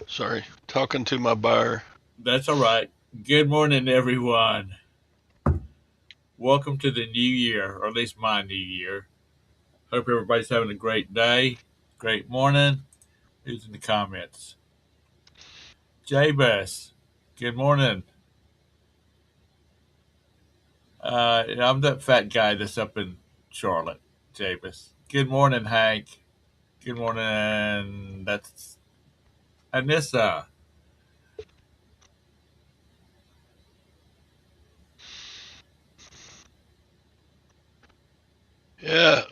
Sorry, talking to my buyer. That's all right. Good morning, everyone. Welcome to the new year, or at least my new year. Hope everybody's having a great day, great morning. Who's in the comments? Jabez, good morning. I'm that fat guy that's up in Charlotte, Jabez. Good morning, Hank. Good morning. That's Anissa. Yeah,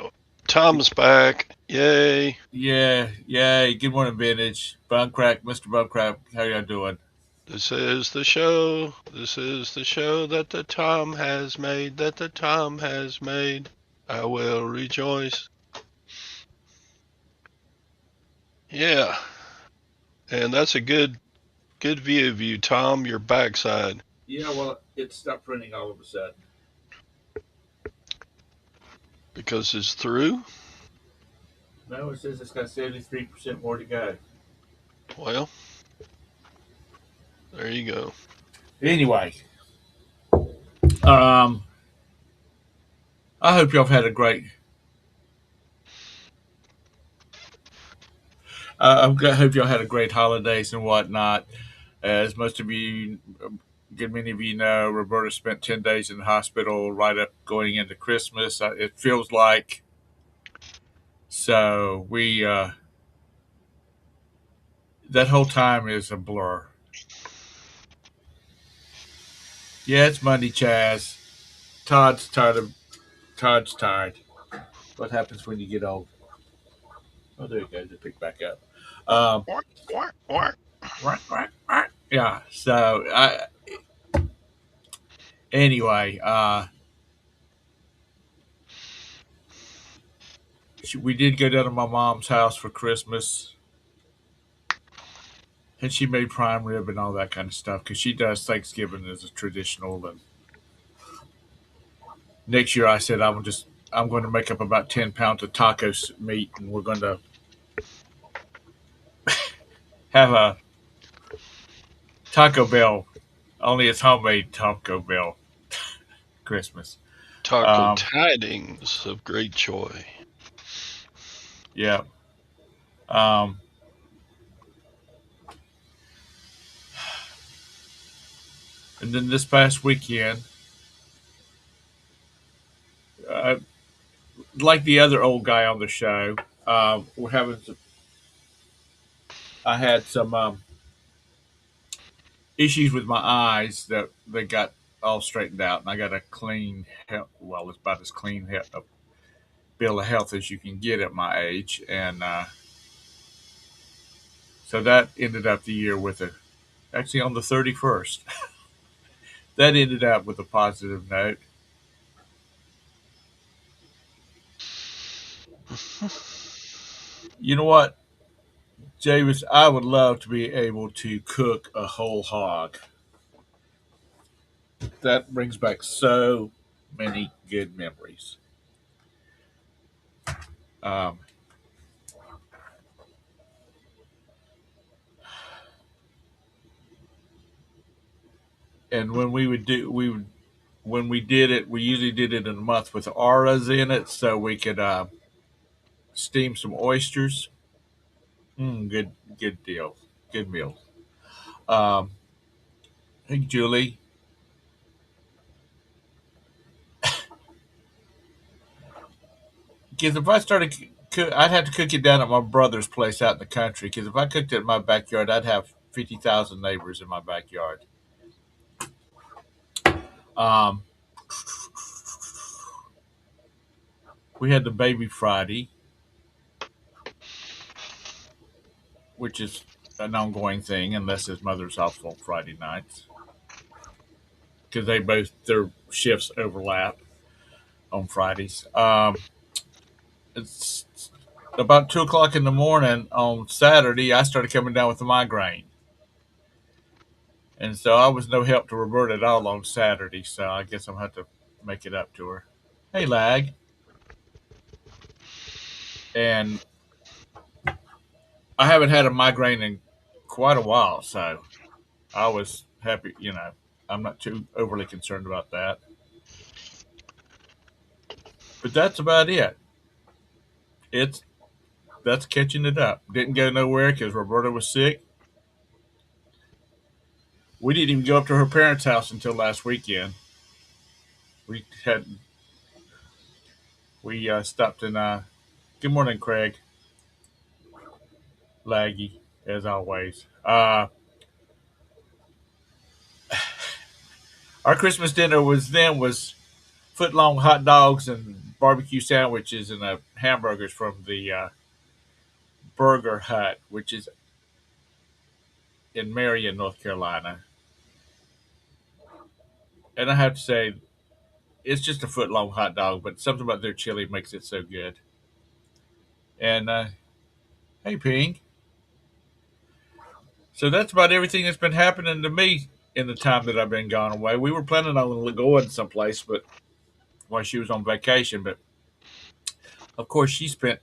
Tom's back. Yay. Yeah, yay. Good morning, Vintage. Buncrack, Mr. Buncrack, how y'all doing? This is the show. This is the show that the Tom has made. That the Tom has made. I will rejoice. Yeah, and that's a good view of you, Tom. Your backside Yeah, well, it stopped printing all of a sudden. because it's through. No, it says it's got 73% more to go. Well, there you go. Anyway, um, I hope y'all have had a great. I hope y'all had a great holidays and whatnot. As most of you, good many of you know, Roberta spent 10 days in the hospital right up going into Christmas. It feels like so. We that whole time is a blur. Yeah, it's Monday, Chaz. Todd's tired of. Todd's tired. What happens when you get old? Oh, there you go. Just pick back up. Um, Quack, quack, quack. yeah. So anyway, we did go down to my mom's house for Christmas, and she made prime rib and all that kind of stuff because she does Thanksgiving as a traditional. And next year, I said I'm going to make up about 10 pounds of taco meat, and we're going to have a Taco Bell. Only it's homemade Taco Bell Christmas. Taco Um, tidings of great joy. yeah. Um, and then this past weekend, uh, like the other old guy on the show, we're having. I had some issues with my eyes that they got all straightened out, and I got a clean, well, it's about as clean a bill of health as you can get at my age, and so that ended up the year with a actually on the 31st. That ended up with a positive note. You know what, James? I would love to be able to cook a whole hog. That brings back so many good memories. Um, and when we did it, we usually did it in a month with auras in it, so we could steam some oysters. Good deal, good meal. Um, hey, Julie, because if I started, I'd have to cook it down at my brother's place out in the country. Because if I cooked it in my backyard, I'd have 50,000 neighbors in my backyard. Um, we had the baby Friday, which is an ongoing thing unless his mother's off on Friday nights because their shifts overlap on Fridays. It's about 2 o'clock in the morning on Saturday. I started coming down with a migraine, and so I was no help to Roberta at all on Saturday. So I guess I'm gonna have to make it up to her. Hey, lag, and I haven't had a migraine in quite a while, so I was happy. I'm not too overly concerned about that. But that's about it. It's That's catching it up. Didn't go nowhere because Roberta was sick. We didn't even go up to her parents' house until last weekend. We had we stopped in. Good morning, Craig. Laggy as always. Our Christmas dinner was foot long hot dogs and barbecue sandwiches and hamburgers from the Burger Hut, which is in Marion, North Carolina. And I have to say, it's just a foot long hot dog, but something about their chili makes it so good. And hey, Ping. So that's about everything that's been happening to me in the time that I've been gone away. We were planning on going someplace, but while she was on vacation, but of course she spent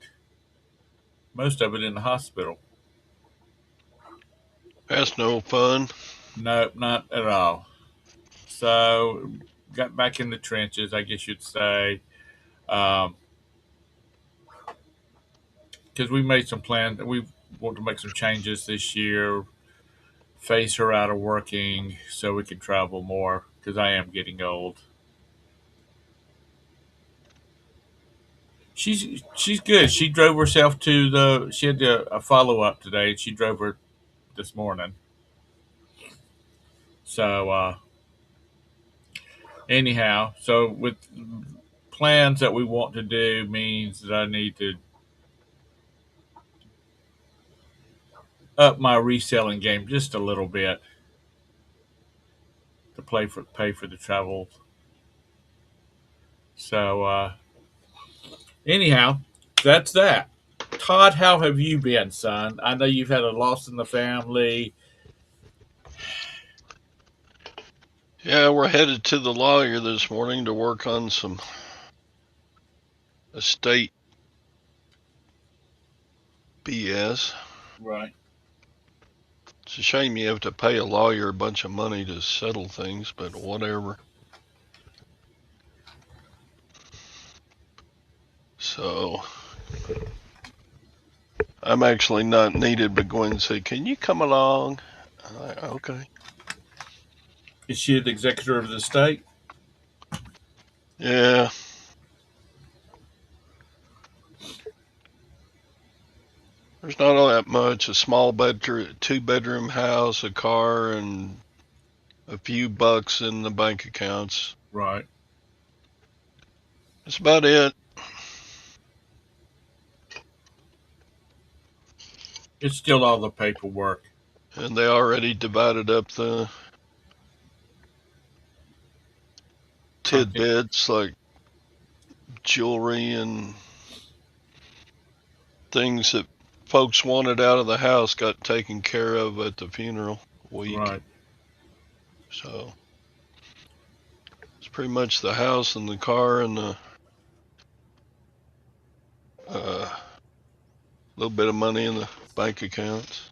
most of it in the hospital. That's no fun. Nope, not at all. So got back in the trenches, I guess you'd say, because we made some plans. We want to make some changes this year, phase her out of working so we can travel more because I am getting old. She's good. She drove herself to the. She had a follow up today. She drove her this morning. So anyhow, so with plans that we want to do means that I need to up my reselling game just a little bit to pay for the travel. So anyhow, that's that. Todd, how have you been, son? I know you've had a loss in the family. Yeah, we're headed to the lawyer this morning to work on some estate BS. Right. It's a shame you have to pay a lawyer a bunch of money to settle things, but whatever. So I'm actually not needed, but go and say, "Can you come along?" I'm like, okay. Is she the executor of the estate? Yeah. There's not all that much. A small bedroom, 2-bedroom house, a car, and a few bucks in the bank accounts. Right. That's about it. It's still all the paperwork. And they already divided up the tidbits like jewelry and things that folks wanted out of the house got taken care of at the funeral week. Right. So it's pretty much the house and the car and the little bit of money in the bank accounts.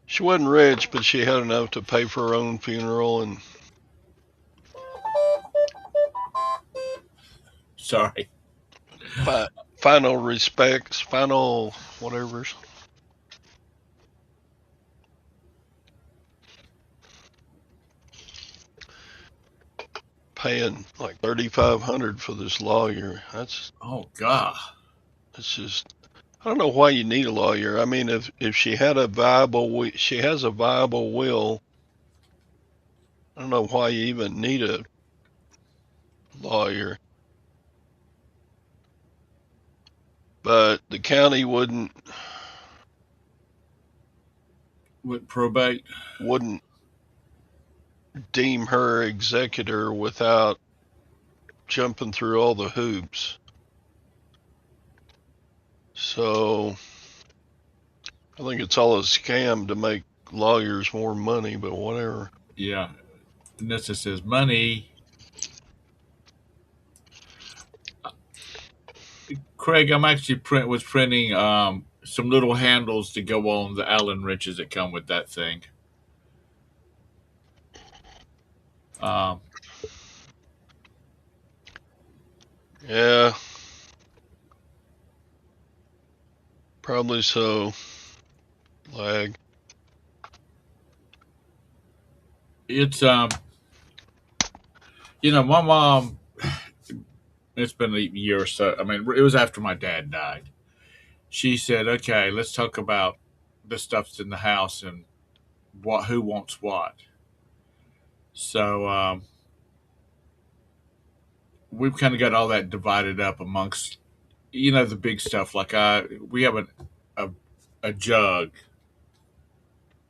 She wasn't rich, but she had enough to pay for her own funeral and Sorry. final respects, final whatever's. Paying like $3,500 for this lawyer. That's God. It's just, I don't know why you need a lawyer. I mean, if she had a viable, she has a viable will. I don't know why you even need a lawyer. But the county wouldn't probate. Wouldn't deem her executor without jumping through all the hoops. So I think it's all a scam to make lawyers more money, but whatever. Yeah. Nessa says money. Craig, I'm actually printing some little handles to go on the Allen wrenches that come with that thing. Um, Yeah, probably so. Lag. it's my mom. It's been a year or so. I mean, it was after my dad died. She said, "Okay, let's talk about the stuff's in the house and who wants what." So we've kind of got all that divided up amongst the big stuff. Like we have a a jug,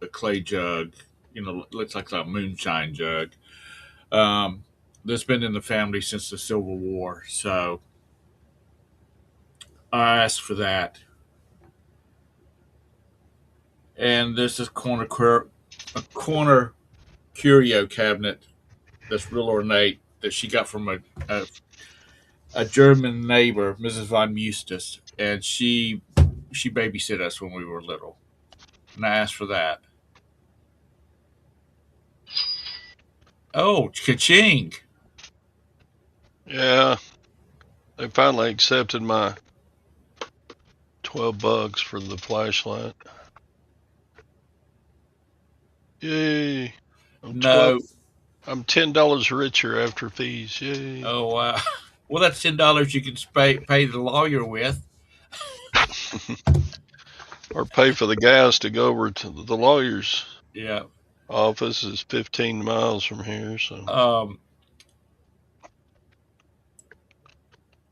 a clay jug. Looks like a moonshine jug. Um, that's been in the family since the Civil War. So I asked for that. And there's this a corner curio cabinet that's real ornate that she got from a German neighbor, Mrs. von Mustus, and she babysit us when we were little, and I asked for that. Oh, ka-ching! Yeah, they finally accepted my $12 for the flashlight. Yay! I'm 12. No, I'm $10 richer after fees. Yay! oh wow. Well, that's $10 you can pay the lawyer with. Or pay for the gas to go over to the lawyer's Yeah. office. Is 15 miles from here, so Um,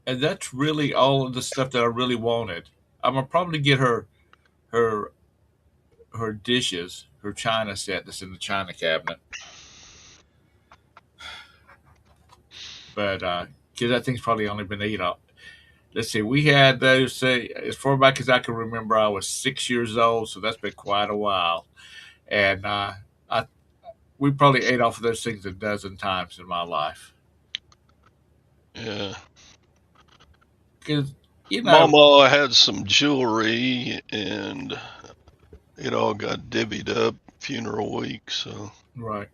and that's really all of the stuff that I really wanted. I'm gonna probably get her her dishes, her china set that's in the china cabinet. But because that thing's probably only been eaten up. Let's see, we had those. Say as far back as I can remember, I was 6 years old, so that's been quite a while. And I we probably ate off of those things a dozen times in my life. yeah. Because Mama had some jewelry, and it all got divvied up funeral week, so right.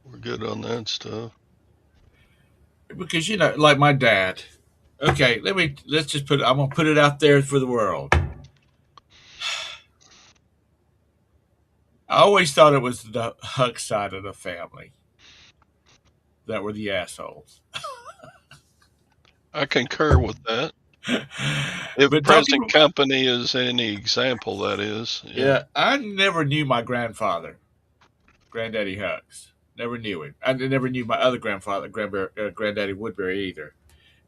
we're good on that stuff. Because like my dad. Okay, let's just I'm gonna put it out there for the world. I always thought it was the Huck side of the family that were the assholes. I concur with that. If But present company is any example, that is. yeah, I never knew my grandfather, Granddaddy Hucks. Never knew him. I never knew my other grandfather, Granddaddy Woodbury either.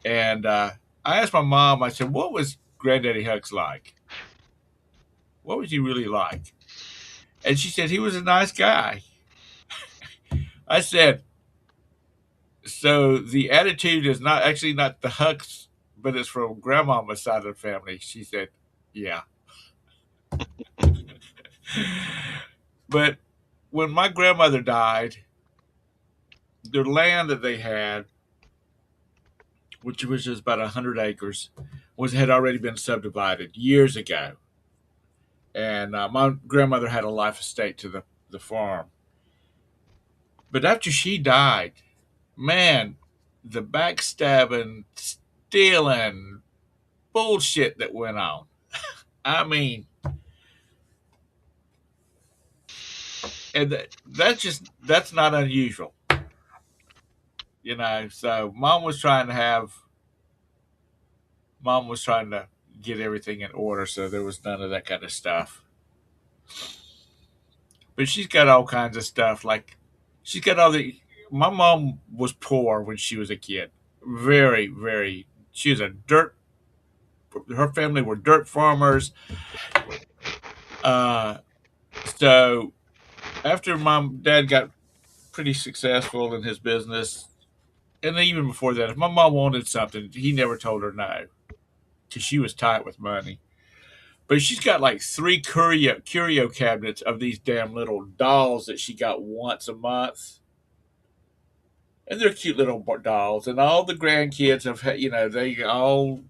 And I asked my mom, I said, what was Granddaddy Hucks like? What was he really like? And she said, he was a nice guy. I said, so the attitude is not actually not the Hucks, but it's from grandmama's side of the family. She said, yeah. But when my grandmother died, the land that they had, which was just about 100 acres, had already been subdivided years ago. And my grandmother had a life estate to the farm. But after she died, man, the backstabbing, stealing, bullshit that went on. I mean, and that's not unusual. So mom was trying to get everything in order, so there was none of that kind of stuff. But she's got all kinds of stuff. Like she's got all the. My mom was poor when she was a kid. Very, very. She was a dirt. Her family were dirt farmers. Uh, so after mom, dad got pretty successful in his business, and even before that, if my mom wanted something, he never told her no, because she was tight with money. But she's got like three curio cabinets of these damn little dolls that she got once a month. And they're cute little dolls. And all the grandkids have, they all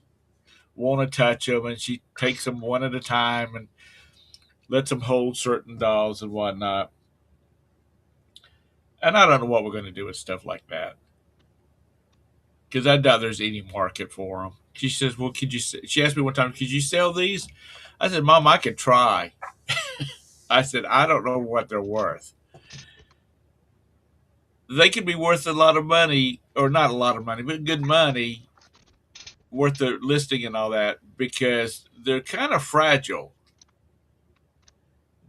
want to touch them, and she takes them one at a time and lets them hold certain dolls and whatnot. And I don't know what we're going to do with stuff like that because I doubt there's any market for them. She says, "Well, could you?" She asked me one time, "Could you sell these?" I said, "Mom, I could try." I said, "I don't know what they're worth. They could be worth a lot of money, or not a lot of money, but good money, worth the listing and all that, because they're kind of fragile.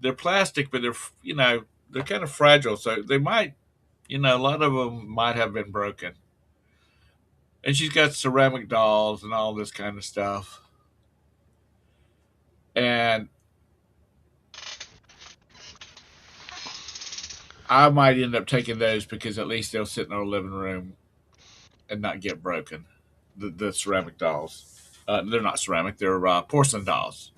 They're plastic, but they're kind of fragile, so they might, a lot of them might have been broken." And she's got ceramic dolls and all this kind of stuff. And I might end up taking those because at least they'll sit in our living room and not get broken. The ceramic dolls. They're not ceramic, they're porcelain dolls.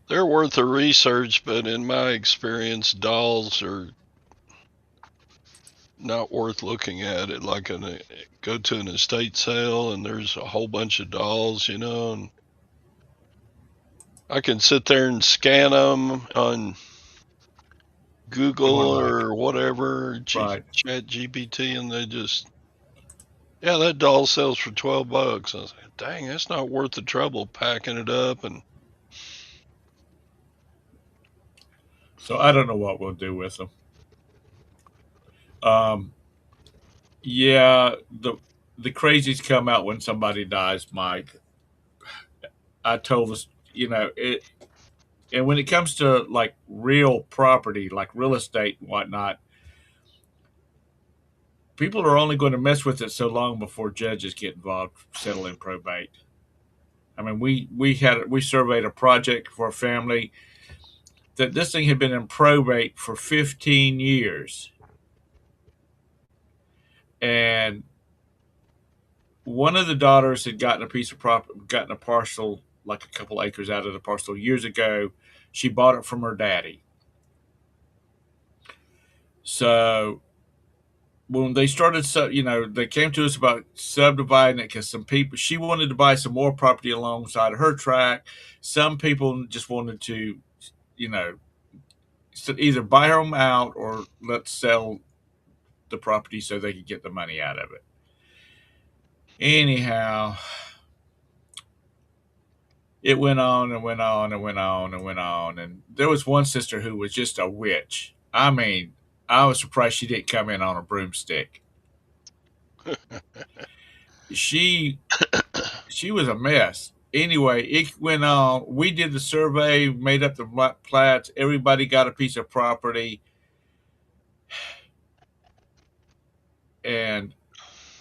They're worth a research, but in my experience, dolls are not worth looking at. It like go to an estate sale and there's a whole bunch of dolls, and I can sit there and scan them on You want Google to look. or whatever, Right. Chat GPT, and they just, yeah, that doll sells for $12. I was like, dang, that's not worth the trouble packing it up. And So I don't know what we'll do with them. Um, yeah, the crazies come out when somebody dies, Mike. I told us, it. And when it comes to like real property, like real estate and whatnot, people are only going to mess with it so long before judges get involved settling probate. I mean, we surveyed a project for a family that this thing had been in probate for 15 years, and one of the daughters had gotten a piece of property, gotten a parcel, like a couple acres out of the parcel years ago. She bought it from her daddy. So when they started, they came to us about subdividing it because some people, she wanted to buy some more property alongside of her tract. Some people just wanted to, you know, either buy them out or let's sell the property so they could get the money out of it. Anyhow, it went on and went on and went on and went on. And there was one sister who was just a witch. I mean, I was surprised she didn't come in on a broomstick. She she was a mess. Anyway, it went on. We did the survey, made up the plats. Everybody got a piece of property, and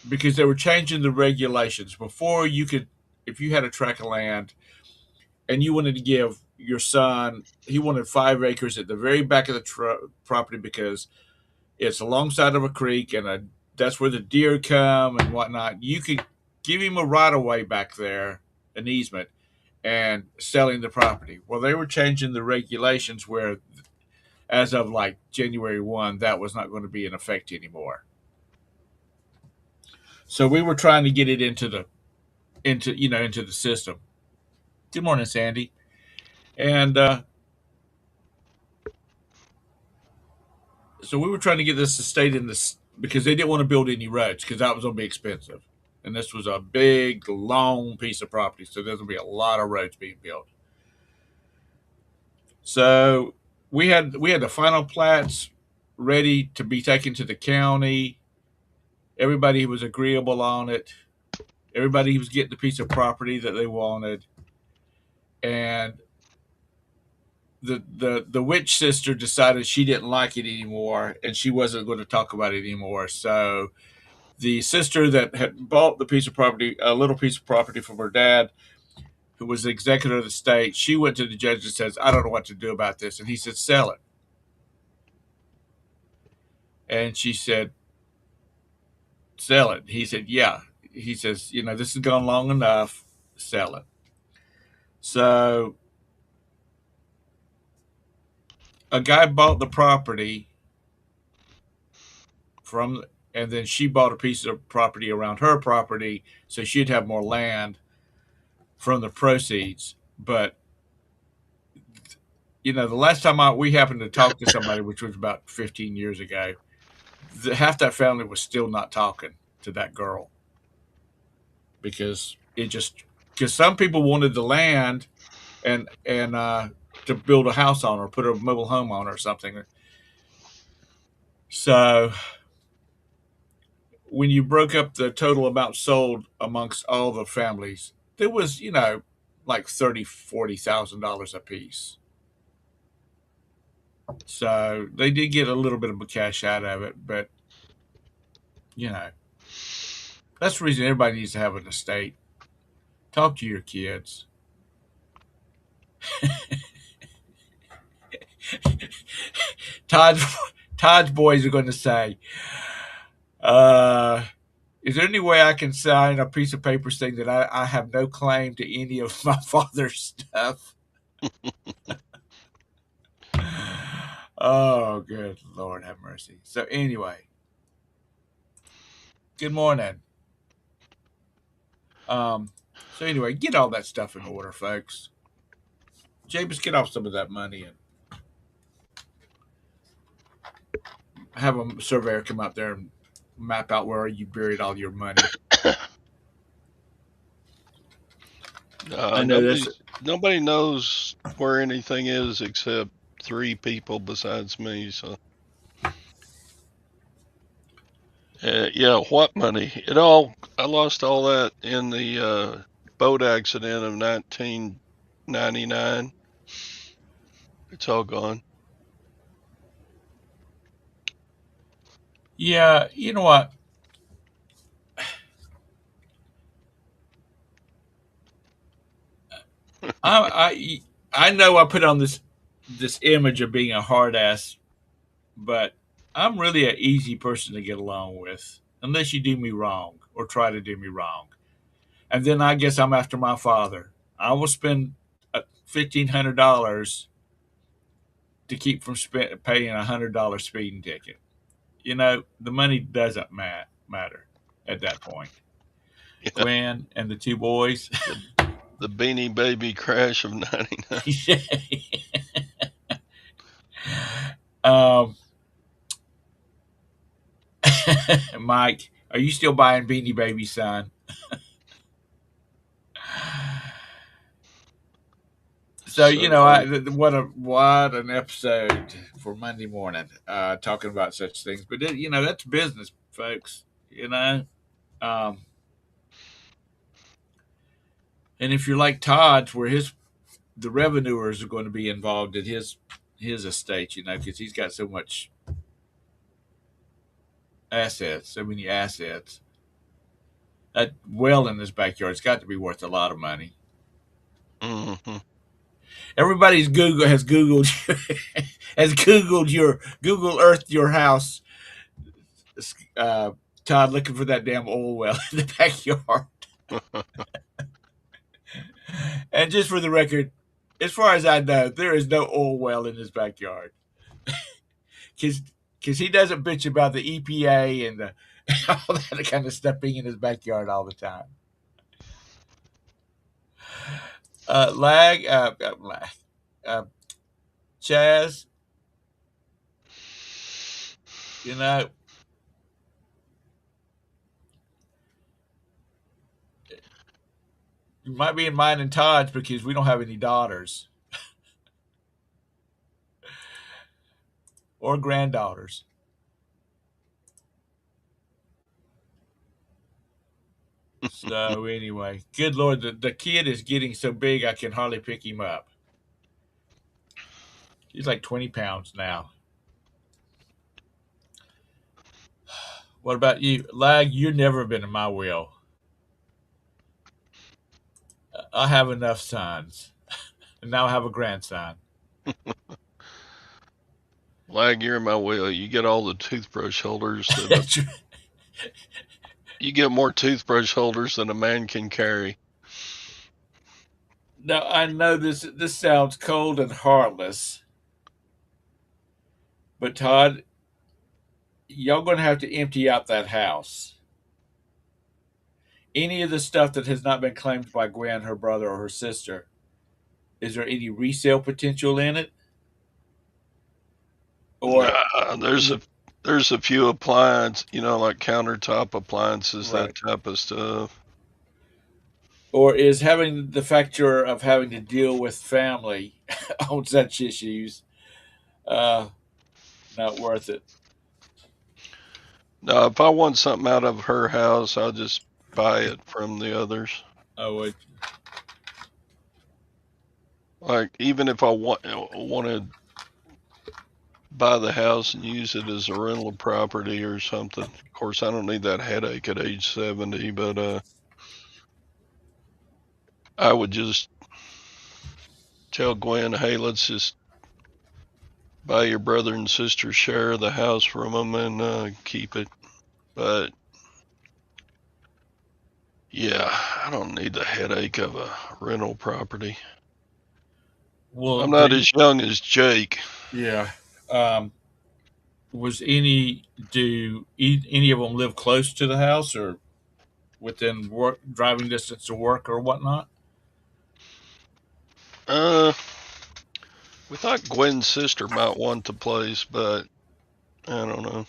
because they were changing the regulations before, you could, if you had a tract of land and you wanted to give your son, he wanted 5 acres at the very back of the property because it's alongside of a creek and that's where the deer come and whatnot. You could give him a right of way back there, an easement, and selling the property. Well, they were changing the regulations where, as of like January 1, that was not going to be in effect anymore. So we were trying to get it into the system. Good morning, Sandy. And so we were trying to get this estate in this because they didn't want to build any roads because that was going to be expensive. And this was a big, long piece of property, so there's going to be a lot of roads being built. So we had the final plats ready to be taken to the county. Everybody was agreeable on it. Everybody was getting the piece of property that they wanted, and the witch sister decided she didn't like it anymore, and she wasn't going to talk about it anymore. So the sister that had bought the piece of property, a little piece of property from her dad, who was the executor of the state, she went to the judge and says, "I don't know what to do about this," and he said, "Sell it." And she said, "Sell it." He said, "Yeah." He says, "This has gone long enough. Sell it." So a guy bought the property from and then she bought a piece of property around her property, so she'd have more land from the proceeds. But the last time we happened to talk to somebody, which was about 15 years ago, half that family was still not talking to that girl because some people wanted the land and to build a house on or put a mobile home on or something. So when you broke up the total amount sold amongst all the families, there was like $30,000-$40,000 a piece. So they did get a little bit of cash out of it, but that's the reason everybody needs to have an estate. Talk to your kids. Todd's boys are going to say, is there any way I can sign a piece of paper saying that I have no claim to any of my father's stuff? Oh, good Lord have mercy. So anyway, good morning. So anyway, get all that stuff in order, folks. James, get off some of that money and have a surveyor come out there and map out where you buried all your money. I know nobody knows where anything is except 3 people besides me. So, yeah, what money? I lost all that in the boat accident of 1999. It's all gone. Yeah, you know what? I know I put on this image of being a hard ass, but I'm really an easy person to get along with, unless you do me wrong or try to do me wrong. And then I guess I'm after my father. I will spend $1,500 to keep from paying a $100 speeding ticket. The money doesn't matter at that point. Yeah. Gwen and the 2 boys. The Beanie Baby crash of '99. Mike, are you still buying Beanie Baby, son? So what an episode for Monday morning, talking about such things. But that's business, folks. And if you're like Todd's, where the revenuers are going to be involved in his estate, because he's got so many assets. That well in his backyard's got to be worth a lot of money. Mm-hmm. Everybody's has Googled your Google Earth your house, Todd, looking for that damn oil well in the backyard. And just for the record, as far as I know, there is no oil well in his backyard. Because he doesn't bitch about the EPA and all that kind of stuff being in his backyard all the time. Chaz, you might be in mine and Todd's because we don't have any daughters or granddaughters. So anyway, good Lord, the kid is getting so big I can hardly pick him up. He's like 20 pounds now. What about you? Lag, you've never been in my will. I have enough sons. And now I have a grandson. Lag, you're in my will. You get all the toothbrush holders. You get more toothbrush holders than a man can carry. Now, I know this sounds cold and heartless, but Todd, y'all going to have to empty out that house. Any of the stuff that has not been claimed by Gwen, her brother, or her sister, is there any resale potential in it? Or Nah, is it there's a few appliances, like countertop appliances, right? that type of stuff. Or is having the factor of having to deal with family on such issues uh, not worth it? Now, if I want something out of her house, I'll just buy it from the others. Oh, it, Like, even if I want to buy the house and use it as a rental property or something. Of course, I don't need that headache at age 70, but I would just tell Gwen, hey, let's just buy your brother and sister share of the house from them and keep it. But yeah, I don't need the headache of a rental property. well, I'm not as young as Jake. yeah. Um, was any of them live close to the house or within work driving distance to work or whatnot? Uh, we thought Gwen's sister might want the place, but I don't know.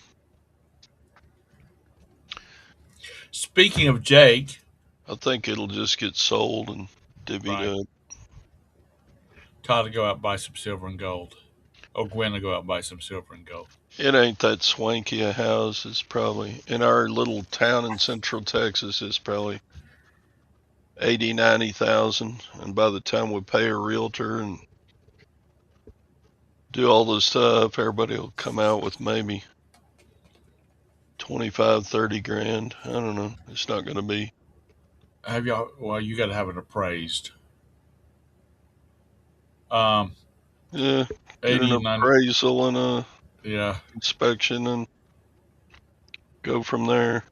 Speaking of Jake, I think it'll just get sold and right? divvied up. Todd to go out and buy some silver and gold, or Gwen to go out and buy some silver and gold. It ain't that swanky a house. It's probably in our little town in Central Texas. It's probably 80, 90,000, and by the time we pay a realtor and do all the stuff, everybody will come out with maybe 25, 30 grand. I don't know. It's not going to be. Have y'all? Well, you got to have it appraised. Um, Yeah, get an 80, 90. appraisal and a Yeah, inspection and go from there.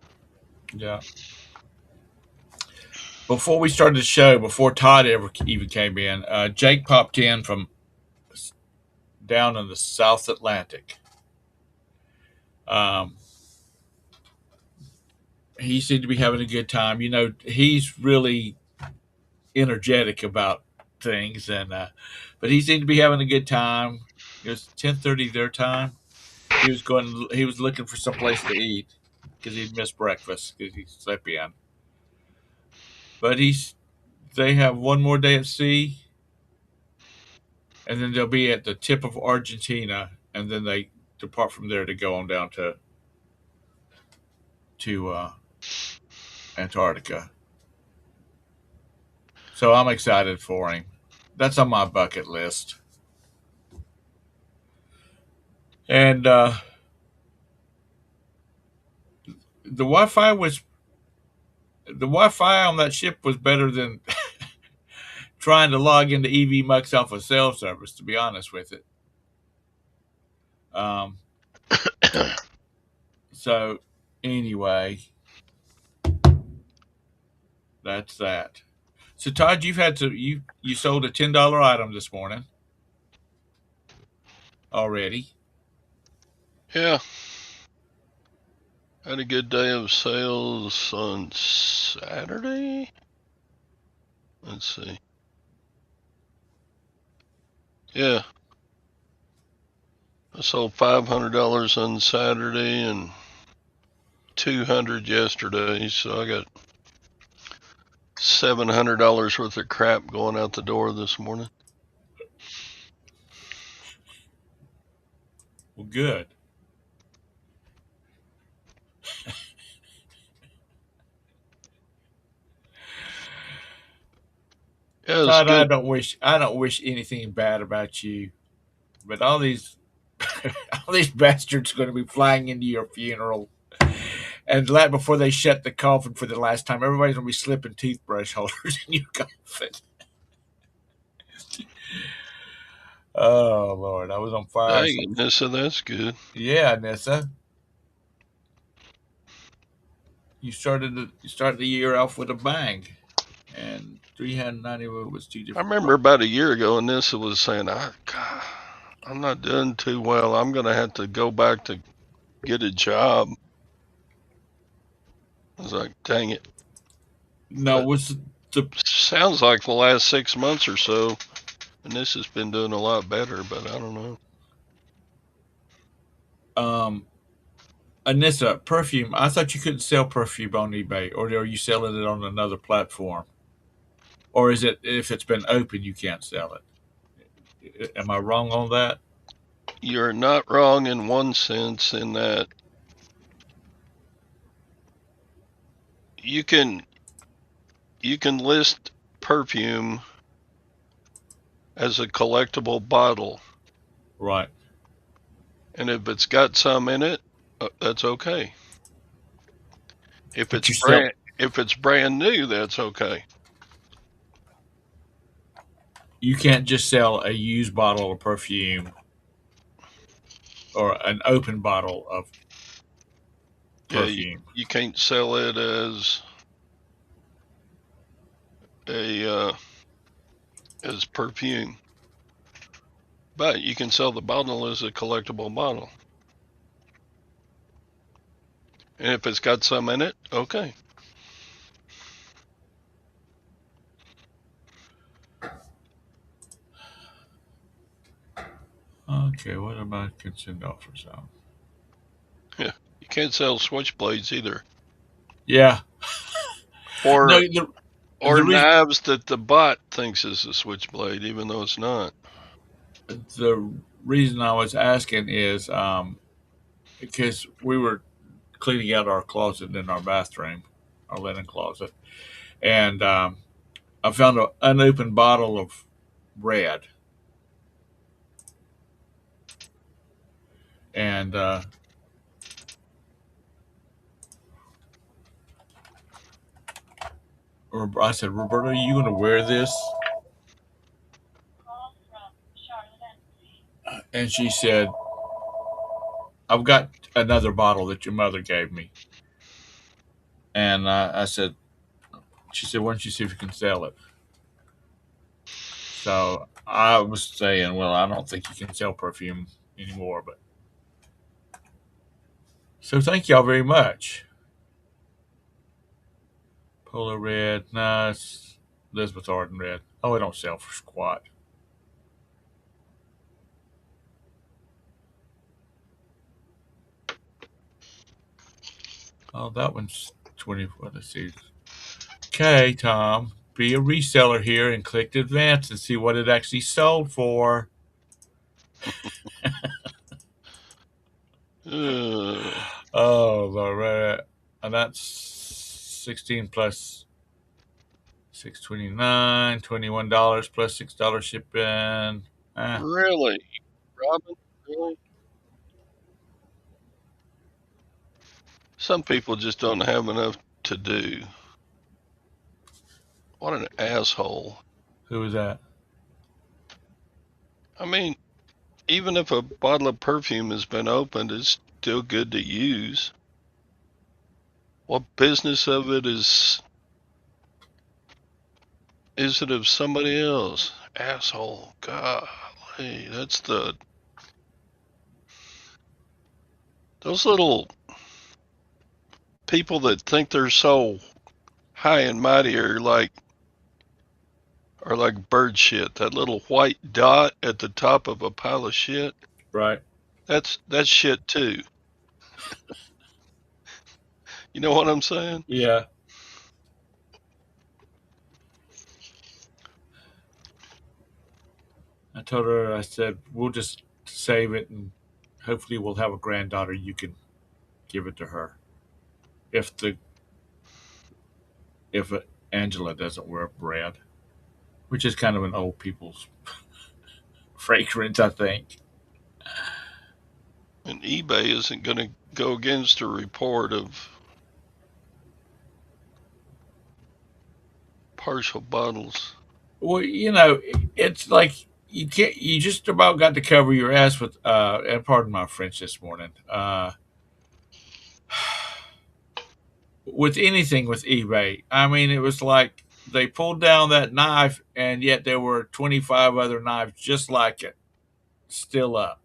yeah. Before we started the show, before Todd ever even came in, Jake popped in from down in the South Atlantic. Um, he seemed to be having a good time. You know, he's really energetic about things, and but he seemed to be having a good time. It was 10:30 their time. He was going. He was looking for some place to eat because he'd missed breakfast because he slept in. But they have one more day at sea, and then they'll be at the tip of Argentina, and then they depart from there to go on down to Antarctica. So I'm excited for him. That's on my bucket list. And the Wi-Fi on that ship was better than trying to log into EV Mux off a cell service. To be honest with it. Um, so anyway, that's that. So Todd, you sold a $10 item this morning already. Yeah, had a good day of sales on Saturday. Let's see. Yeah, I sold $500 on Saturday and 200 yesterday, so I got $700 worth of crap going out the door this morning. Well, good. Yeah, it's Todd, good. I don't wish anything bad about you, but all these all these bastards are going to be flying into your funeral. And that before they shut the coffin for the last time, everybody's gonna be slipping toothbrush holders in your coffin. Oh Lord, I was on fire. Dang it, so that's good. Yeah, Nessa, you started the year off with a bang, and 390 was two I different. remember about a year ago, Anissa was saying, God, I'm not doing too well. I'm going to have to go back to get a job. I was like, dang it. Now, But was the sounds like the last 6 months or so, and this has been doing a lot better, but I don't know. Anissa perfume? I thought you couldn't sell perfume on eBay, or are you selling it on another platform? Or is it if it's been open, you can't sell it? Am I wrong on that? You're not wrong in one sense in that you can list perfume as a collectible bottle, Right. and if it's got some in it, that's okay. If But it's you sell. brand new, that's okay. You can't just sell a used bottle of perfume or an open bottle of Yeah, perfume. you can't sell it as a as perfume, but you can sell the bottle as a collectible bottle. And if it's got some in it, okay. Okay, what about consent offers on? Yeah, you can't sell switchblades either, Yeah. No, or the reason knives that the bot thinks is a switchblade, even though it's not. the reason I was asking is because we were cleaning out our closet in our bathroom, our linen closet, and I found an unopened bottle of red, and I said, Roberta, are you going to wear this? And she said, I've got another bottle that your mother gave me. And I said, she said, why don't you see if you can sell it? So I was saying, well, I don't think you can sell perfume anymore, but so thank y'all very much. Polo red, nice. Elizabeth Arden red. Oh, it don't sell for squat. Oh, that one's 24. Let's see. Okay, Tom, be a reseller here and click advance and see what it actually sold for. Uh, Oh, Lord. And that's 16 plus 629, $21 plus $6 shipping. really, Robin? Really? Some people just don't have enough to do. What an asshole. Who was that? I mean, even if a bottle of perfume has been opened, it's still good to use. What business of it is it of somebody else? Asshole. Golly, those little people that think they're so high and mighty are like bird shit. That little white dot at the top of a pile of shit. Right. That's shit too. You know what I'm saying? Yeah. I told her, I said, we'll just save it and hopefully we'll have a granddaughter. You can give it to her. If the if Angela doesn't wear red, which is kind of an old people's fragrance, I think. And eBay isn't going to go against a report of partial bottles. Well, it's like you can't. You just about got to cover your ass with. And pardon my French this morning. With anything with eBay, I mean, it was like they pulled down that knife, and yet there were 25 other knives just like it still up.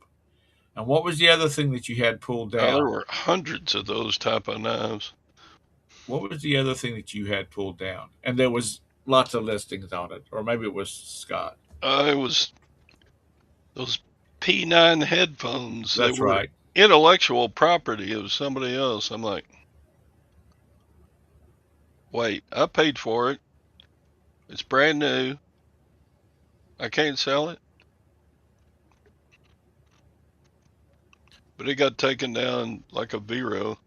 And what was the other thing that you had pulled There down? were hundreds of those type of knives. What was the other thing that you had pulled down? And there was lots of listings on it, or maybe it was Scott. It was those P9 headphones. They That's were right. intellectual property of somebody else. I'm like, wait, I paid for it. It's brand new. I can't sell it. But it got taken down like a Vero.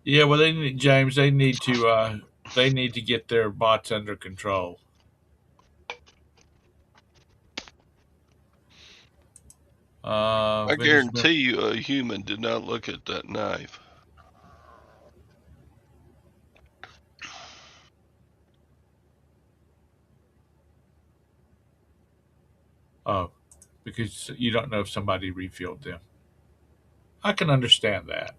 Yeah, well, they need, James. They need to get their bots under control. I Vintage guarantee you a human did not look at that knife. Oh, because you don't know if somebody refilled them. I can understand that.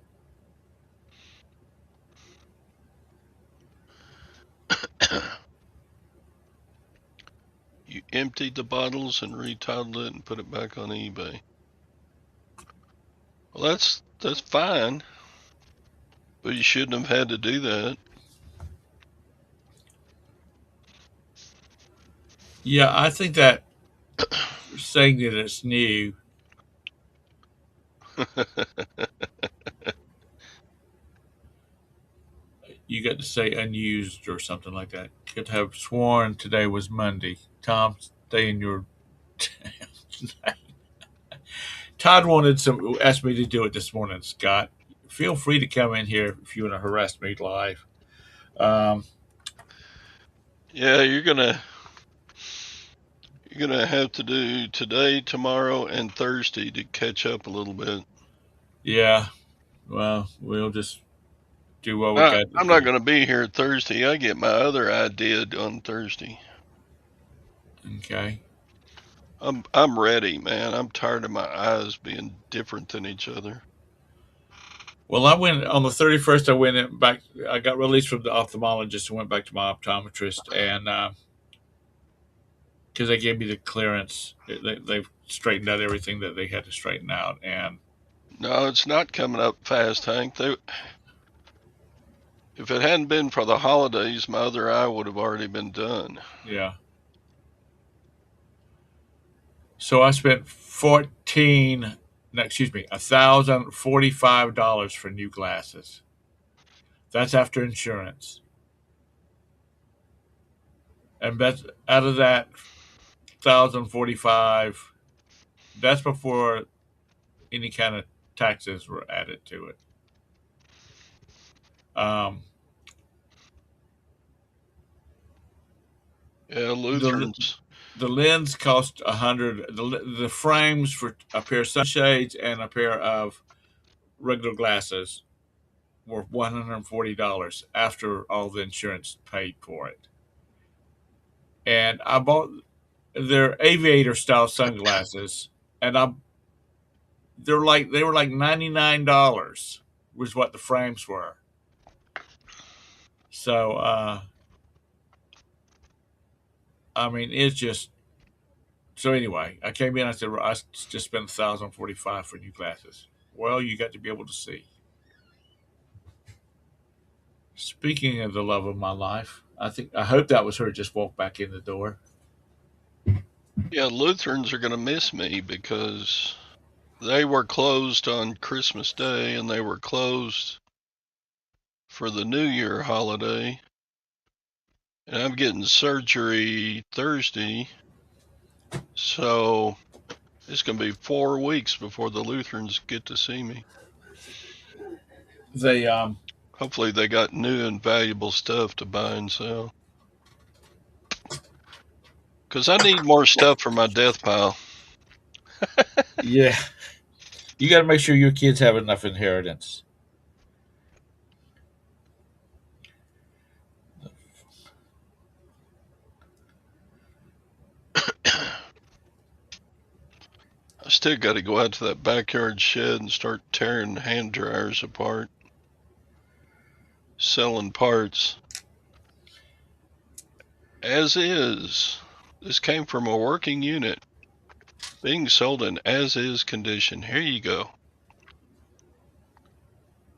You emptied the bottles and retitled it and put it back on eBay. Well, that's fine, but you shouldn't have had to do that. Yeah, I think that saying that it's new, you got to say unused or something like that. You got to have sworn today was Monday. Tom, stay in your. Todd asked me to do it this morning. Scott, feel free to come in here if you want to harass me live. Um, Yeah, you're gonna have to do today, tomorrow, and Thursday to catch up a little bit. yeah, well, we'll just do what we got to I'm not do. gonna be here Thursday. I get my other idea on Thursday. Okay. I'm ready, man. I'm tired of my eyes being different than each other. Well, I went on the 31st. I went back. I got released from the ophthalmologist and went back to my optometrist, and because they gave me the clearance, they've straightened out everything that they had to straighten out, and No, it's not coming up fast, Hank. If it hadn't been for the holidays, my other eye would have already been done. yeah. So I spent $1,045 for new glasses. That's after insurance, and that's out of that 1,045. That's before any kind of taxes were added to it. Um, Yeah, the Lutherans. the lens cost 100. The frames for a pair of sunshades and a pair of regular glasses were $140 after all the insurance paid for it. And I bought their aviator style sunglasses, and they were like $99 was what the frames were. So I mean, it's just so anyway. I came in. I said, I just spent 1,045 for new glasses. Well, you got to be able to see. Speaking of the love of my life, I hope that was her just walked back in the door. Yeah, Lutherans are going to miss me because they were closed on Christmas Day and they were closed for the New Year holiday. And I'm getting surgery Thursday. So it's going to be 4 weeks before the Lutherans get to see me. They Hopefully they got new and valuable stuff to buy and sell. Because I need more stuff for my death pile. yeah, you got to make sure your kids have enough inheritance. I still got to go out to that backyard shed and start tearing hand dryers apart, selling parts as is. This came from a working unit being sold in as-is condition. Here you go.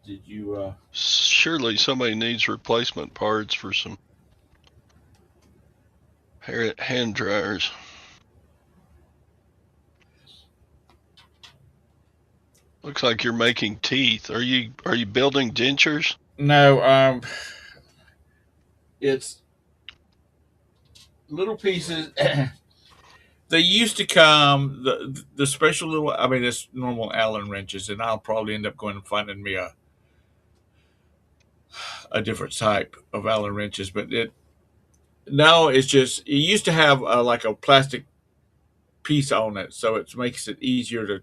Did you? Surely somebody needs replacement parts for some hand dryers. Looks like you're making teeth. Are you building dentures? No. It's little pieces. They used to come the special little. I mean, it's normal Allen wrenches, and I'll probably end up going and finding me a different type of Allen wrenches. But now it's just it used to have like a plastic piece on it, so it makes it easier to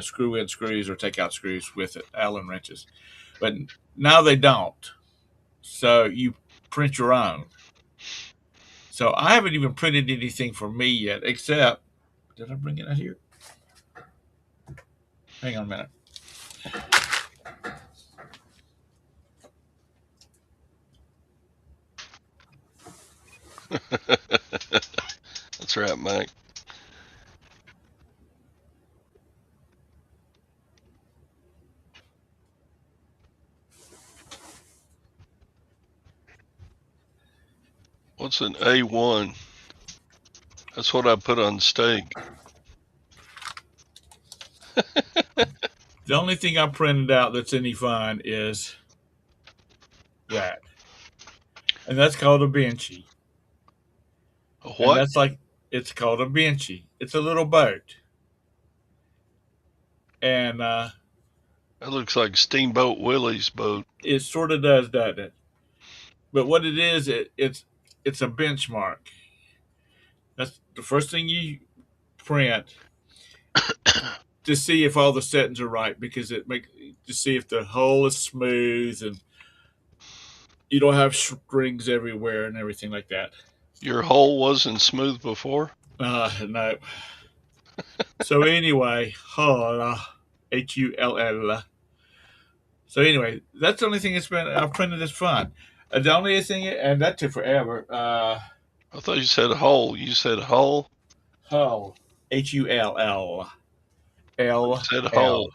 screw in screws or take out screws with it, Allen wrenches. But now they don't, so you print your own. So I haven't even printed anything for me yet, except did I bring it out here? Hang on a minute. That's right, Mike. What's an A1? That's what I put on steak. The only thing I printed out that's any fun is that, and that's called a benchy. A And what? that's like it's called a benchy. It's a little boat, and That looks like Steamboat Willie's boat. it sort of does, doesn't it? But what it is, it's a benchmark. That's the first thing you print to see if all the settings are right, because it makes to see if the hull is smooth and you don't have strings everywhere and everything like that. Your hull wasn't smooth before? No. So anyway, hull, Hull. So anyway, that's the only thing I've printed that's fun. The only thing, and that took forever. I thought you said hull. You said hull? Hull, Hull, You said hull.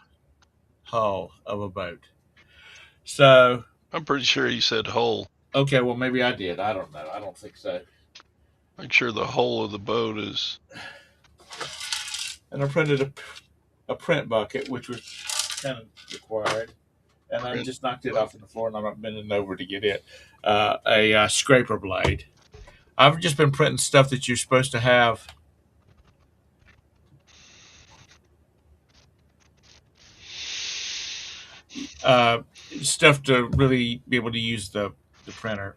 hull of a boat. So I'm pretty sure you said hull. okay, well maybe I did. I don't know. I don't think so. Make sure the hull of the boat is. And I printed a print bucket, which was kind of required. And I just knocked it off on the floor, and I'm not bending over to get it. A scraper blade. I've just been printing stuff that you're supposed to have. Stuff to really be able to use the printer.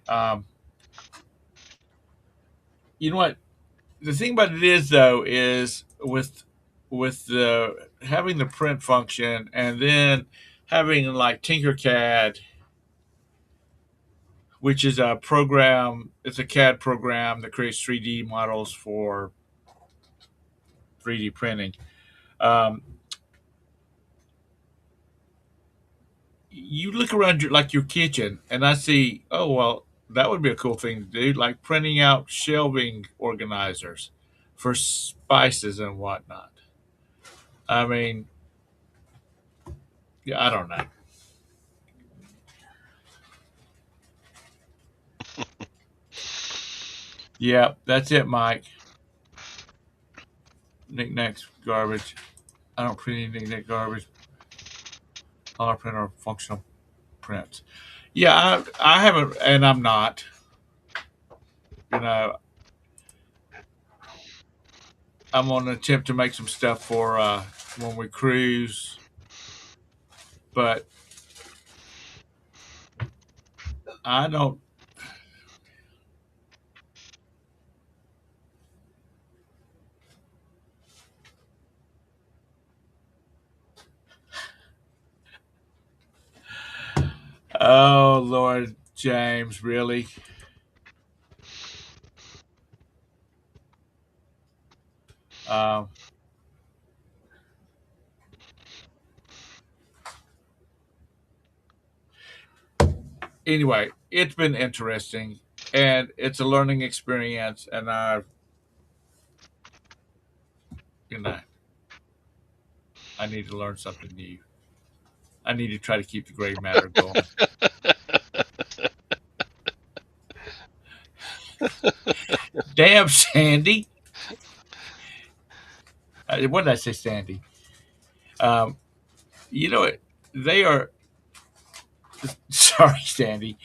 You know what? The thing about it is, though, is with the having the print function and then having like Tinkercad, which is a program. It's a CAD program that creates 3D models for 3D printing. Um, you look around your kitchen, and I see, oh well, that would be a cool thing to do, like printing out shelving organizers for spices and whatnot. I mean, yeah, I don't know. Yeah, that's it, Mike. Knickknacks, garbage. I don't print any knickknack garbage. All I print are functional prints. Yeah, I haven't, and I'm not. You know, I'm on an attempt to make some stuff for when we cruise, but I don't. Oh Lord, James, really? Um, anyway, it's been interesting, and it's a learning experience, and I've Good night. I need to learn something new. I need to try to keep the gray matter going. Damn, Sandy. What did I say, Sandy? Um, you know what? They are. Sorry, Sandy.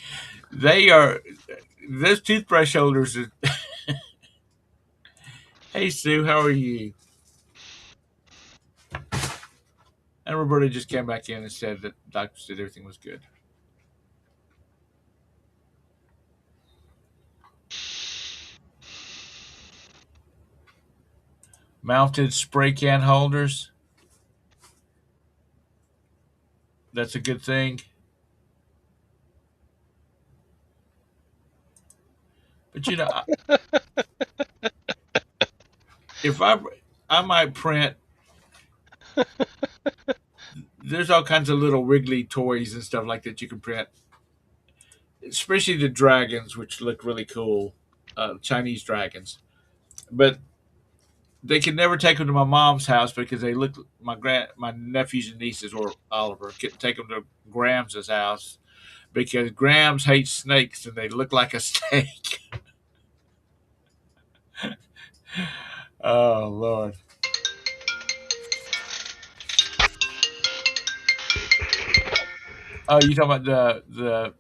They are. Those toothbrush holders. Hey, Sue, how are you? And Roberta just came back in and said that the doctor said everything was good. Mounted spray can holders. That's a good thing. But if I might print. There's all kinds of little wiggly toys and stuff like that you can print, especially the dragons, which look really cool, Chinese dragons. But they could never take them to my mom's house because they look my nephews and nieces or Oliver couldn't take them to Graham's house because Graham's hates snakes and they look like a snake. Oh Lord. Oh, you talking about the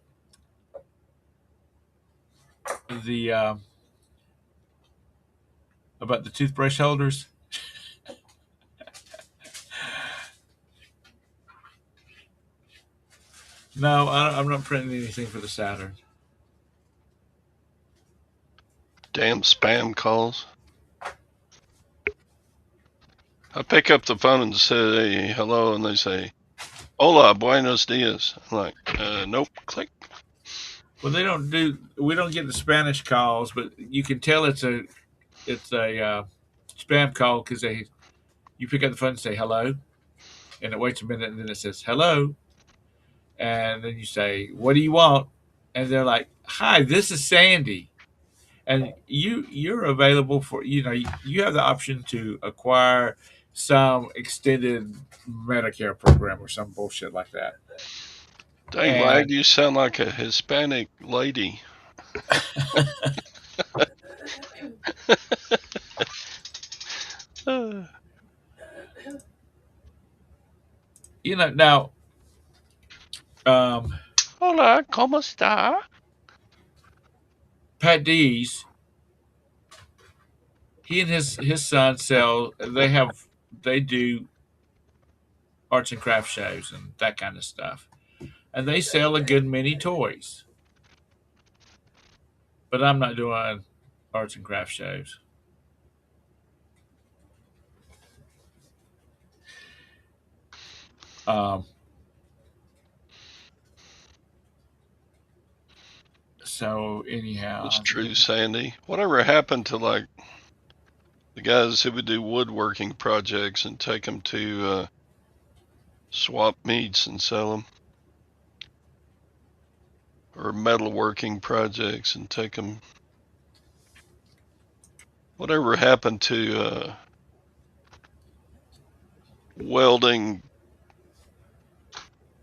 about the toothbrush holders? No, I'm not printing anything for the Saturn. Damn spam calls. I pick up the phone and say hello, and they say, "Hola, buenos dias." I'm like, nope. Click. Well, we don't get the Spanish calls, but you can tell it's a spam call because you pick up the phone and say hello, and it waits a minute, and then it says hello, and then you say, "What do you want?" And they're like, "Hi, this is Sandy." And you're available for you have the option to acquire some extended Medicare program or some bullshit like that. Dang, Lag, you sound like a Hispanic lady. Now, Hola, ¿cómo está? Pat Dees, he and his son they do arts and craft shows and that kind of stuff, and they sell a good many toys. But I'm not doing arts and craft shows. So anyhow, That's true, Sandy. Whatever happened to like the guys who would do woodworking projects and take them to swap meets and sell them, or metalworking projects and take them? Whatever happened to welding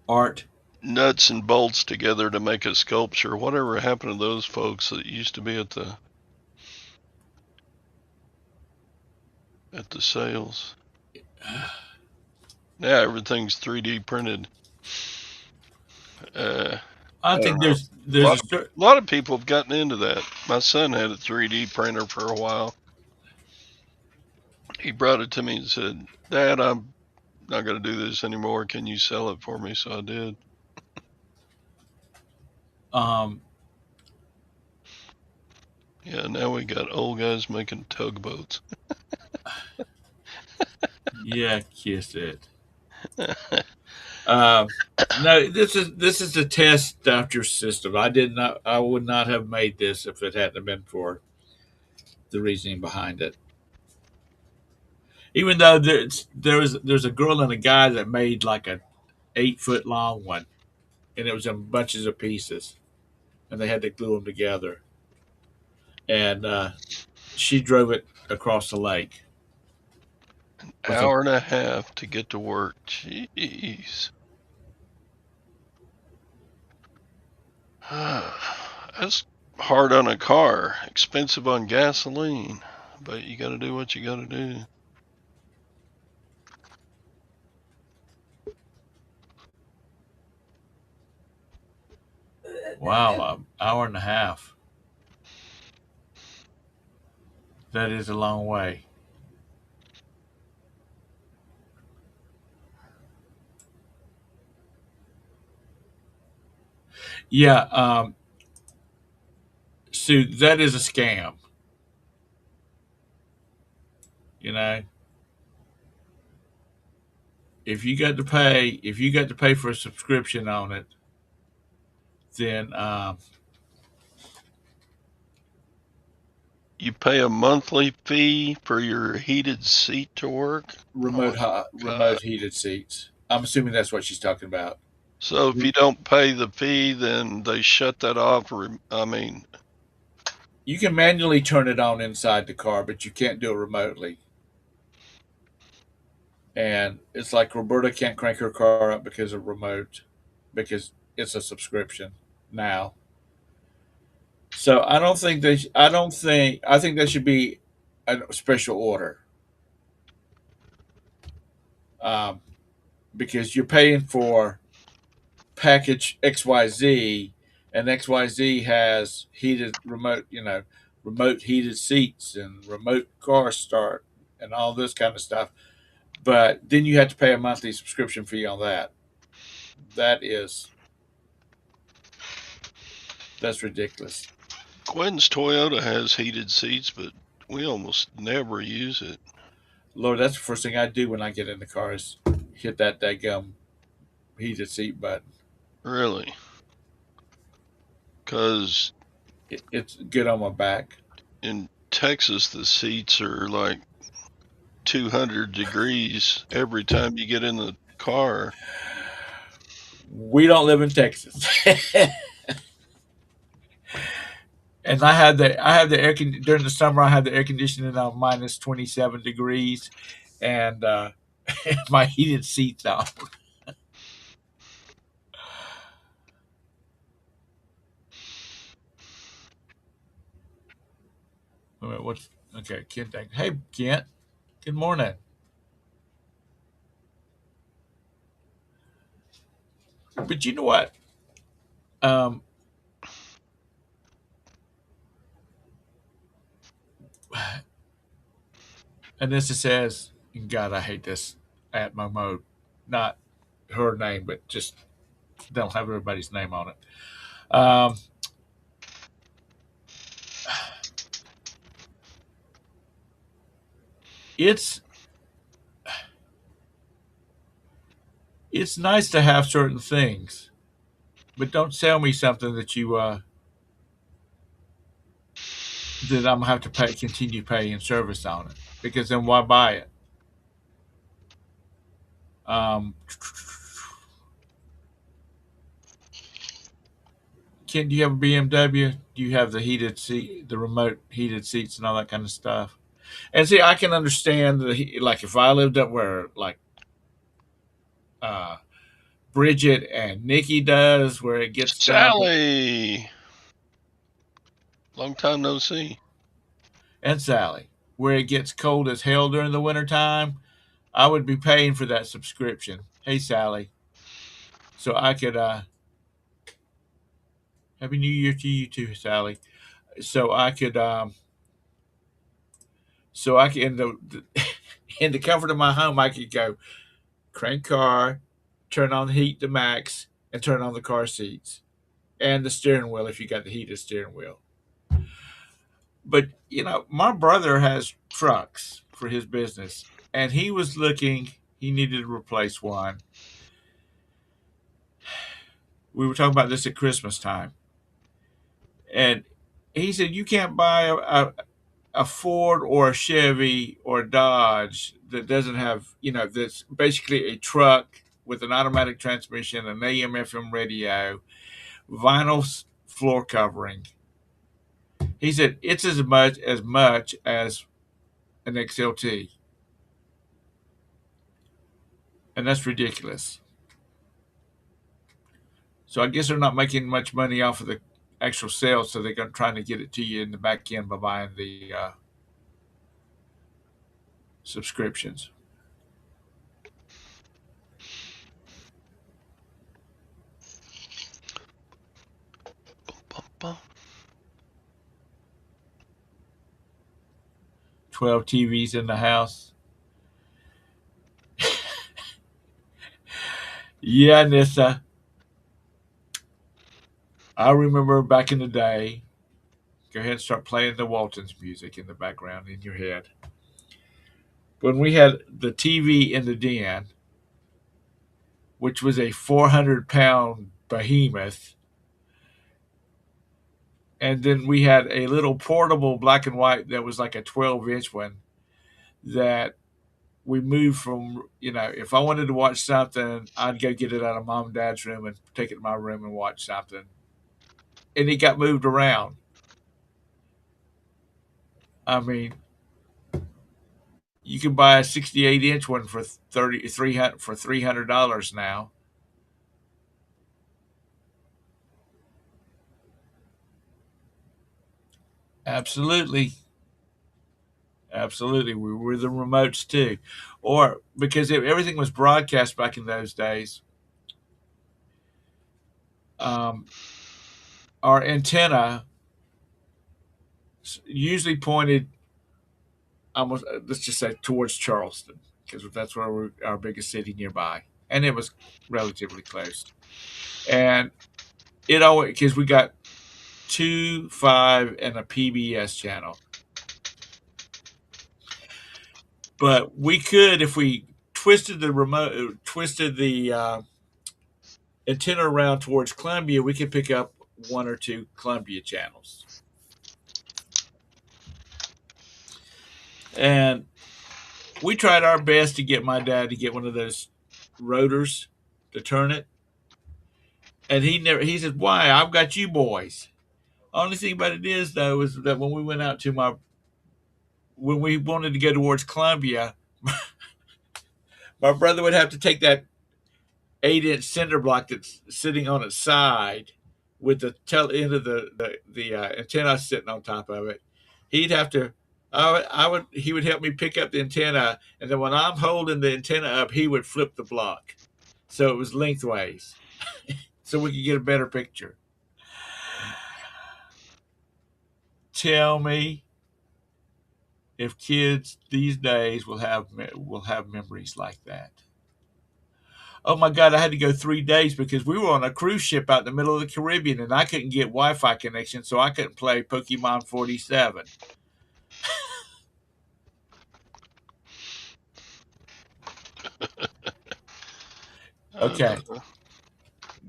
art nuts and bolts together to make a sculpture? Whatever happened to those folks that used to be at the sales? Now everything's 3D printed. I think there's a lot of people have gotten into that. My son had a 3D printer for a while. He brought it to me and said, "Dad, I'm not going to do this anymore. Can you sell it for me?" So I did. Yeah, now we got old guys making tugboats. Yeah, kiss it. No, this is the test Dr. system. I would not have made this if it hadn't been for the reasoning behind it. Even though there's a girl and a guy that made like a 8-foot long one, and it was in bunches of pieces, and they had to glue them together. And she drove it across the lake. Hour and a half to get to work. Jeez. That's hard on a car, expensive on gasoline, but you got to do what you got to do. Wow, an hour and a half. That is a long way. Yeah, Sue, that is a scam. You know, if you got to pay for a subscription on it, then You pay a monthly fee for your heated seat to work. Oh my God. remote heated seats. I'm assuming that's what she's talking about. So if you don't pay the fee, then they shut that off. I mean, You can manually turn it on inside the car, but you can't do it remotely. And it's like Roberta can't crank her car up because of remote, because it's a subscription now. So I don't think they. I don't think. I think that should be a special order, um, because you're paying for package XYZ, and XYZ has heated remote. Remote heated seats and remote car start and all this kind of stuff. But then you have to pay a monthly subscription fee on that. That is that's ridiculous. Gwen's Toyota has heated seats, but we almost never use it. Lord, that's the first thing I do when I get in the car is hit that daggum heated seat button. Really. Because It's good on my back. in Texas, the seats are like 200 degrees every time you get in the car. We don't live in Texas. And I had the during the summer I had the air conditioning on minus 27 degrees, and my heated seats on. What's okay, Kent? Hey, Kent. Good morning. But you know what? Um, and this it says, God, I hate this at my mode. Not her name, but just don't have everybody's name on it. It's it's nice to have certain things, but don't sell me something that I'm gonna have to continue paying service on it, because then why buy it? Um, Ken, do you have a BMW? Do you have the heated seat, the remote heated seats, and all that kind of stuff? And see, I can understand like if I lived up where like uh, Bridget and Nikki does, where it gets down to, Sally! Long time no see. and Sally, where it gets cold as hell during the wintertime, I would be paying for that subscription. Hey, Sally, so I could Happy New Year to you too, Sally. So I could in the in the comfort of my home, I could go crank car, turn on the heat to max, and turn on the car seats and the steering wheel if you got the heated steering wheel. But my brother has trucks for his business, and he was looking. He needed to replace one. We were talking about this at Christmas time, and he said you can't buy a Ford or a Chevy or a Dodge that doesn't have, that's basically a truck with an automatic transmission, an AM/FM radio, vinyl floor covering. He said it's as much as an XLT. and that's ridiculous. So I guess they're not making much money off of the actual sales, so they're trying to get it to you in the back end by buying the subscriptions. Bum, bum. 12 TVs in the house. Yeah, Nissa. I remember back in the day. Go ahead and start playing the Waltons music in the background in your head. When we had the TV in the den, which was a 400-pound behemoth, and then we had a little portable black and white that was like a 12-inch one that we moved from, if I wanted to watch something, I'd go get it out of mom and dad's room and take it to my room and watch something. And it got moved around. I mean, you can buy a 68-inch one for $300 now. Absolutely. Absolutely. We were the remotes too. Or because everything was broadcast back in those days, our antenna usually pointed almost, let's just say, towards Charleston, because that's where our biggest city nearby. And it was relatively close. And it always, because we got 2, 5, and a PBS channel. But we could, if we twisted the antenna around towards Columbia, we could pick up 1 or 2 Columbia channels. And we tried our best to get my dad to get one of those rotors to turn it. And he said, "Why? I've got you boys." Only thing about it is, though, is that when we went out when we wanted to go towards Columbia, my brother would have to take that 8-inch cinder block that's sitting on its side with the tail end of the antenna sitting on top of it. He'd have to. He would help me pick up the antenna, and then when I'm holding the antenna up, he would flip the block, so it was lengthways, so we could get a better picture. Tell me if kids these days will have memories like that. Oh my God, I had to go 3 days because we were on a cruise ship out in the middle of the Caribbean and I couldn't get Wi-Fi connection, so I couldn't play Pokemon 47. Okay.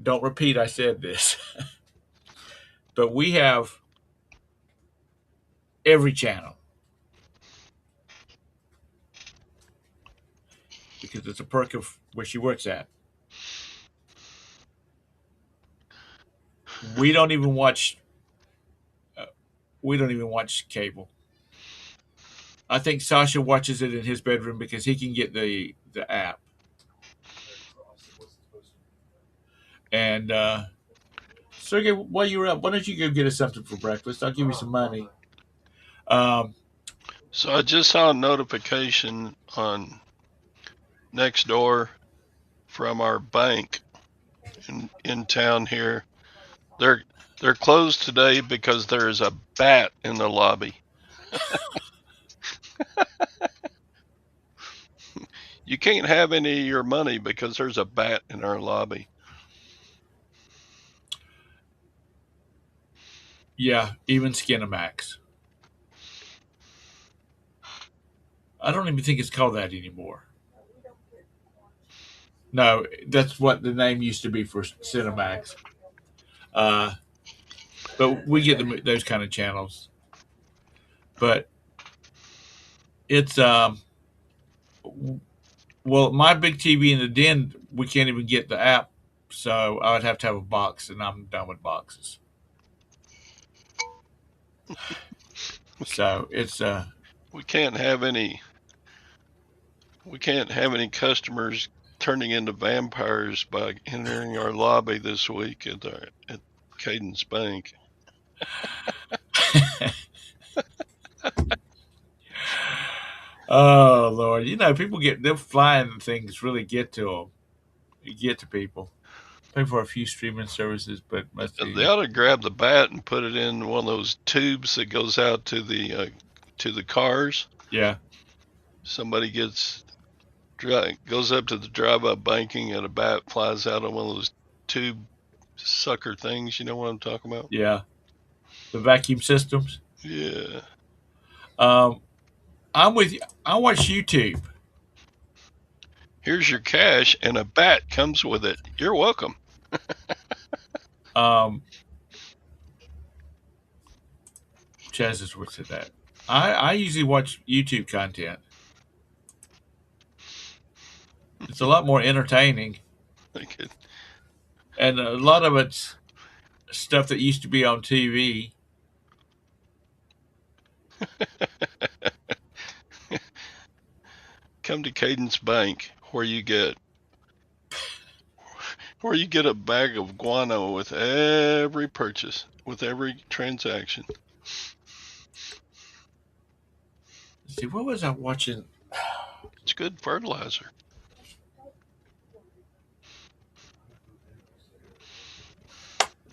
Don't repeat I said this. But we have every channel. Because it's a perk of where she works at. We don't even watch cable. I think Sasha watches it in his bedroom because he can get the app. And Sergey, while you were up, why don't you go get us something for breakfast? I'll give you some money. So I just saw a notification on Nextdoor from our bank in town here. They're closed today because there is a bat in the lobby. You can't have any of your money because there's a bat in our lobby. Yeah, even Skinamax. I don't even think it's called that anymore. No, that's what the name used to be for Cinemax. But we get those kind of channels. But it's well, my big TV in the den, we can't even get the app, so I would have to have a box, and I'm done with boxes. So it's we can't have any customers turning into vampires by entering our lobby this week at Cadence Bank. Oh Lord, people get them flying things really get to them. You get to people. Pay for a few streaming services, but must They be ought to grab the bat and put it in one of those tubes that goes out to the cars. yeah. Somebody goes up to the drive-up banking and a bat flies out on one of those tube sucker things. You know what I'm talking about? Yeah, the vacuum systems. Yeah. I'm with you. I watch YouTube. Here's your cash, and a bat comes with it. You're welcome. Chaz is what's at that. I usually watch YouTube content. It's a lot more entertaining, and a lot of it's stuff that used to be on TV. Come to Cadence Bank, where you get a bag of guano with every purchase, with every transaction. Let's see, what was I watching? It's good fertilizer.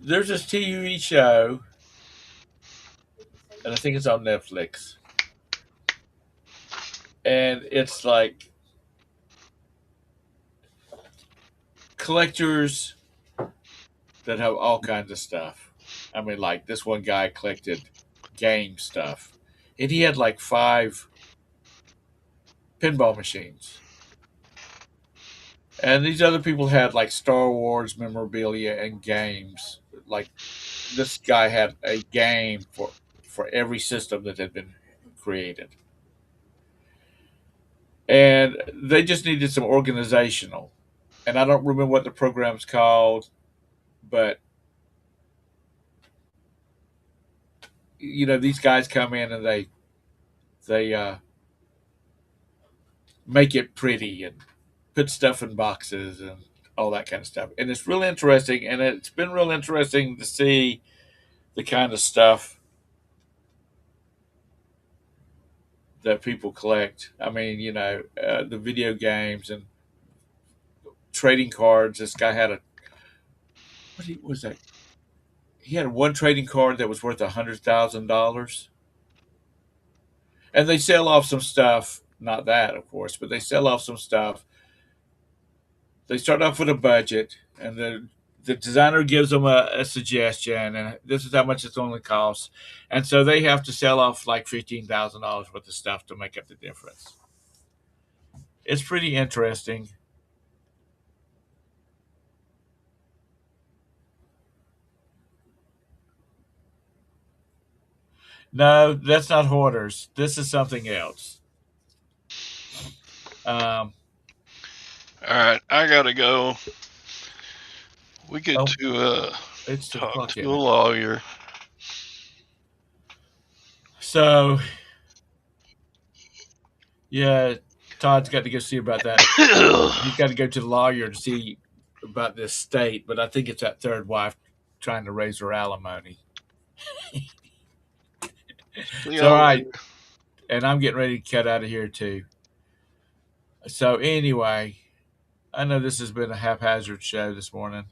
There's this TV show, and I think it's on Netflix. And it's like collectors that have all kinds of stuff. I mean, like this one guy collected game stuff, and he had like 5 pinball machines. And these other people had like Star Wars memorabilia and games. Like this guy had a game for every system that had been created. And they just needed some organizational. And I don't remember what the program's called, but these guys come in and they make it pretty and put stuff in boxes and all that kind of stuff. And it's real interesting, and it's been real interesting to see the kind of stuff that people collect. I mean, the video games and trading cards. This guy had what was that? He had one trading card that was worth $100,000, and they sell off some stuff. Not that, of course, but they sell off some stuff. They start off with a budget, and the designer gives them a suggestion, and this is how much it's only costs, and so they have to sell off like $15,000 worth of stuff to make up the difference. It's pretty interesting. No, that's not hoarders. This is something else. All right, I gotta go. We get to it's talk to a lawyer. So, yeah, Todd's got to go see about that. He's got to go to the lawyer to see about this state, but I think it's that third wife trying to raise her alimony. So, all right, and I'm getting ready to cut out of here too. So anyway, I know this has been a haphazard show this morning,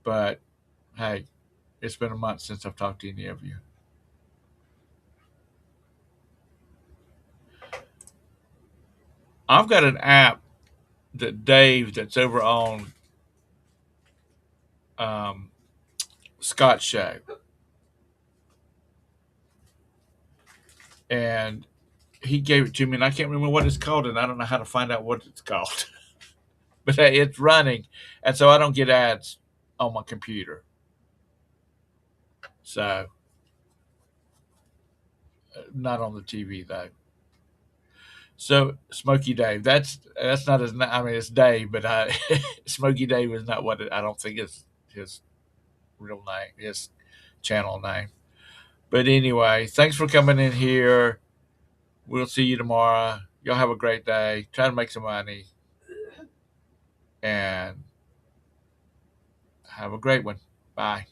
but hey, it's been a month since I've talked to any of you. I've got an app that Dave, that's over on Scott's show, and he gave it to me, and I can't remember what it's called, and I don't know how to find out what it's called. But hey, it's running, and so I don't get ads on my computer. So, not on the TV though. So Smokey Dave, that's not his. I mean, it's Dave, but Smokey Dave is not what I don't think is his real name, his channel name. But anyway, thanks for coming in here. We'll see you tomorrow. Y'all have a great day. Try to make some money. and have a great one. Bye.